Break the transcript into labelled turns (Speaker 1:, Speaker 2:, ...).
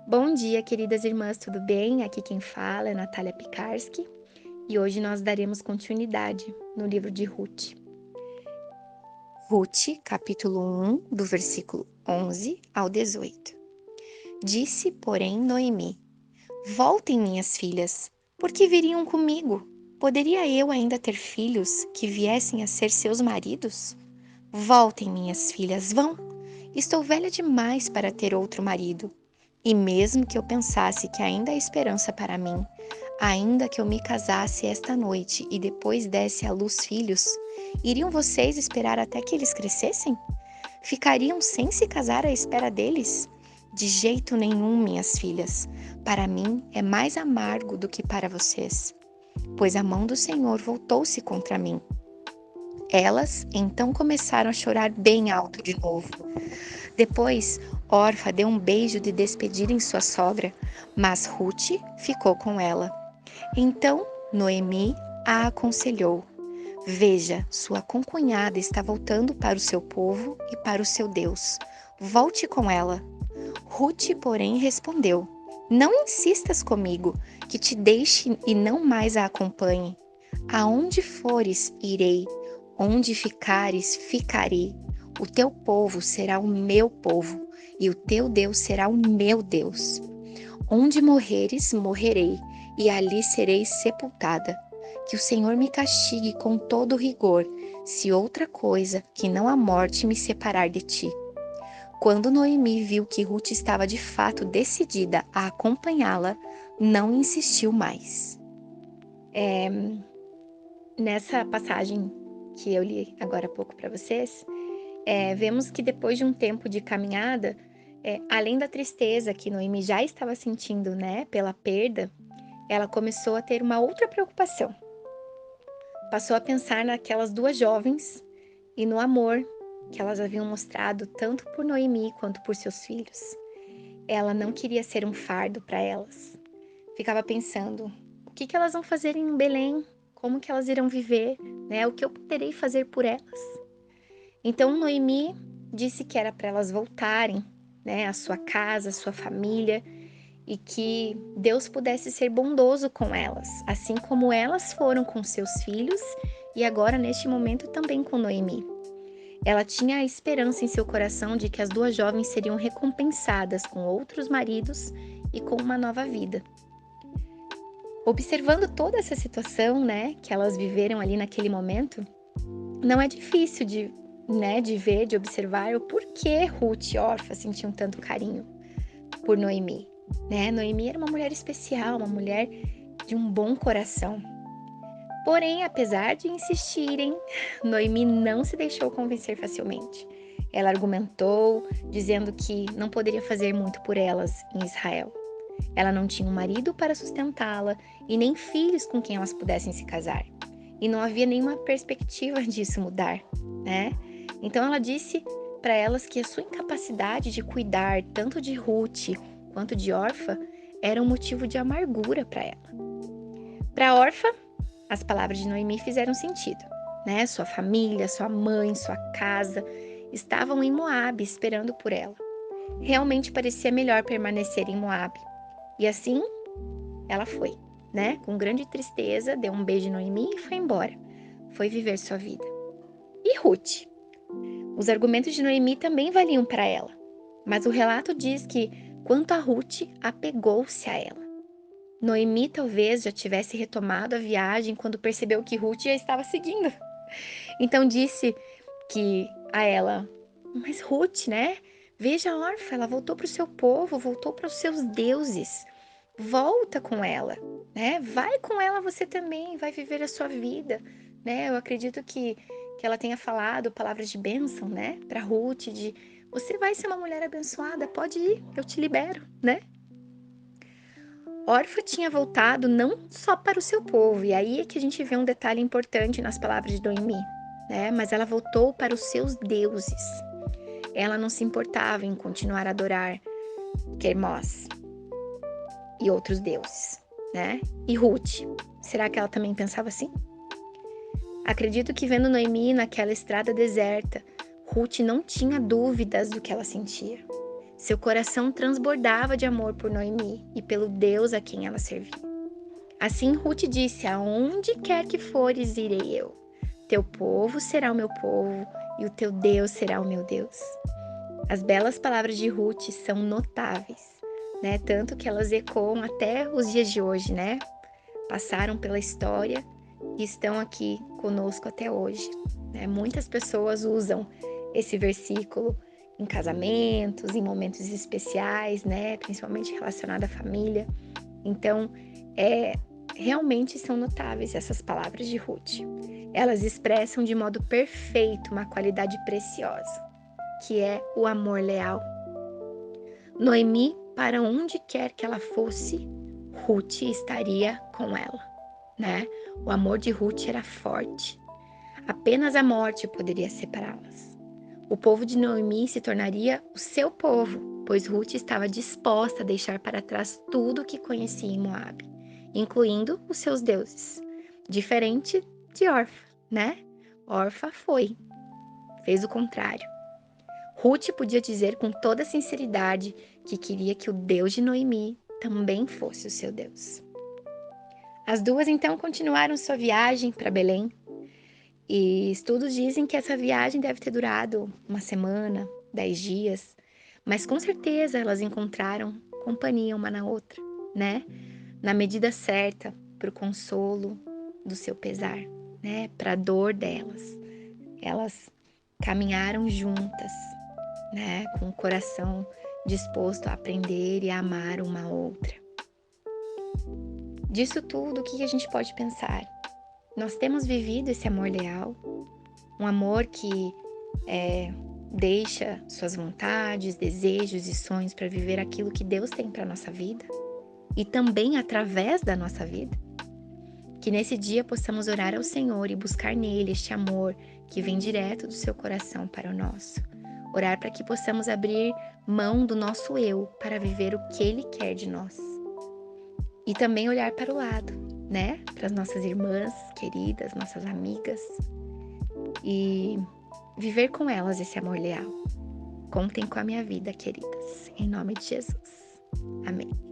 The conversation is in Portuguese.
Speaker 1: Bom dia, queridas irmãs, tudo bem? Aqui quem fala é Natália Pikarski e hoje nós daremos continuidade no livro de Ruth. Ruth, capítulo 1, do versículo 11 ao 18. Disse, porém, Noemi: Voltem, minhas filhas, porque viriam comigo? Poderia eu ainda ter filhos que viessem a ser seus maridos? Voltem, minhas filhas, vão. Estou velha demais para ter outro marido. E mesmo que eu pensasse que ainda há esperança para mim, ainda que eu me casasse esta noite e depois desse à luz filhos, iriam vocês esperar até que eles crescessem? Ficariam sem se casar à espera deles? De jeito nenhum, minhas filhas. Para mim é mais amargo do que para vocês, pois a mão do Senhor voltou-se contra mim. Elas então começaram a chorar bem alto de novo. Depois, Orfa deu um beijo de despedida em sua sogra, mas Ruth ficou com ela. Então, Noemi a aconselhou: Veja, sua concunhada está voltando para o seu povo e para o seu Deus. Volte com ela. Ruth, porém, respondeu: Não insistas comigo, que te deixe e não mais a acompanhe. Aonde fores, irei. Onde ficares, ficarei. O teu povo será o meu povo, e o teu Deus será o meu Deus. Onde morreres, morrerei, e ali serei sepultada. Que o Senhor me castigue com todo rigor, se outra coisa que não a morte me separar de ti. Quando Noemi viu que Ruth estava de fato decidida a acompanhá-la, não insistiu mais. Nessa passagem que eu li agora há pouco para vocês, vemos que depois de um tempo de caminhada, além da tristeza que Noemi já estava sentindo, né, pela perda, ela começou a ter uma outra preocupação. Passou a pensar naquelas duas jovens e no amor que elas haviam mostrado tanto por Noemi quanto por seus filhos. Ela não queria ser um fardo para elas. Ficava pensando, o que elas vão fazer em Belém? Como que elas irão viver? Né? O que eu poderei fazer por elas? Então Noemi disse que era para elas voltarem, né, à sua casa, à sua família, e que Deus pudesse ser bondoso com elas, assim como elas foram com seus filhos e agora neste momento também com Noemi. Ela tinha a esperança em seu coração de que as duas jovens seriam recompensadas com outros maridos e com uma nova vida. Observando toda essa situação, né, que elas viveram ali naquele momento, não é difícil de ver, de observar o porquê Ruth e Orfa sentiam tanto carinho por Noemi. Né? Noemi era uma mulher especial, uma mulher de um bom coração. Porém, apesar de insistirem, Noemi não se deixou convencer facilmente. Ela argumentou, dizendo que não poderia fazer muito por elas em Israel. Ela não tinha um marido para sustentá-la e nem filhos com quem elas pudessem se casar. E não havia nenhuma perspectiva disso mudar, né? Então ela disse para elas que a sua incapacidade de cuidar tanto de Ruth quanto de Orfa era um motivo de amargura para ela. Para Orfa, as palavras de Noemi fizeram sentido, né? Sua família, sua mãe, sua casa estavam em Moabe esperando por ela. Realmente parecia melhor permanecer em Moabe. E assim, ela foi, né? Com grande tristeza, deu um beijo em Noemi e foi embora. Foi viver sua vida. E Ruth? Os argumentos de Noemi também valiam para ela, mas o relato diz que, quanto a Ruth, apegou-se a ela. Noemi talvez já tivesse retomado a viagem quando percebeu que Ruth já estava seguindo. Então disse que a ela, mas Ruth, né? Veja a órfã, ela voltou para o seu povo, voltou para os seus deuses. Volta com ela, né? Vai com ela você também, vai viver a sua vida, né? Eu acredito que ela tenha falado palavras de bênção, né? Para Ruth, de você vai ser uma mulher abençoada, pode ir, eu te libero, né? Orfa tinha voltado não só para o seu povo, e aí é que a gente vê um detalhe importante nas palavras de Noemi, né? Mas ela voltou para os seus deuses. Ela não se importava em continuar a adorar Quermós e outros deuses, né? E Ruth, será que ela também pensava assim? Acredito que vendo Noemi naquela estrada deserta, Ruth não tinha dúvidas do que ela sentia. Seu coração transbordava de amor por Noemi e pelo Deus a quem ela servia. Assim Ruth disse: aonde quer que fores, irei eu. Teu povo será o meu povo e o teu Deus será o meu Deus. As belas palavras de Ruth são notáveis, né? Tanto que elas ecoam até os dias de hoje, né? Passaram pela história e estão aqui conosco até hoje, né? Muitas pessoas usam esse versículo em casamentos, em momentos especiais, né? Principalmente relacionado à família. Então, realmente são notáveis essas palavras de Ruth. Elas expressam de modo perfeito uma qualidade preciosa, que é o amor leal. Noemi, para onde quer que ela fosse, Ruth estaria com ela, né? O amor de Ruth era forte. Apenas a morte poderia separá-las. O povo de Noemi se tornaria o seu povo, pois Ruth estava disposta a deixar para trás tudo o que conhecia em Moabe, incluindo os seus deuses. Diferente de Orfa, né? Orfa fez o contrário. Ruth podia dizer com toda sinceridade que queria que o Deus de Noemi também fosse o seu Deus. As duas então continuaram sua viagem para Belém, e estudos dizem que essa viagem deve ter durado uma semana, 10 dias, mas com certeza elas encontraram companhia uma na outra, né? Na medida certa para o consolo do seu pesar, né? Para a dor delas. Elas caminharam juntas, né? Com o coração disposto a aprender e a amar uma outra. Disso tudo, o que a gente pode pensar? Nós temos vivido esse amor leal, um amor que deixa suas vontades, desejos e sonhos para viver aquilo que Deus tem para a nossa vida e também através da nossa vida. Que nesse dia possamos orar ao Senhor e buscar nele este amor que vem direto do seu coração para o nosso. Orar para que possamos abrir mão do nosso eu para viver o que Ele quer de nós. E também olhar para o lado, né? Para as nossas irmãs queridas, nossas amigas. E viver com elas esse amor leal. Contem com a minha vida, queridas. Em nome de Jesus. Amém.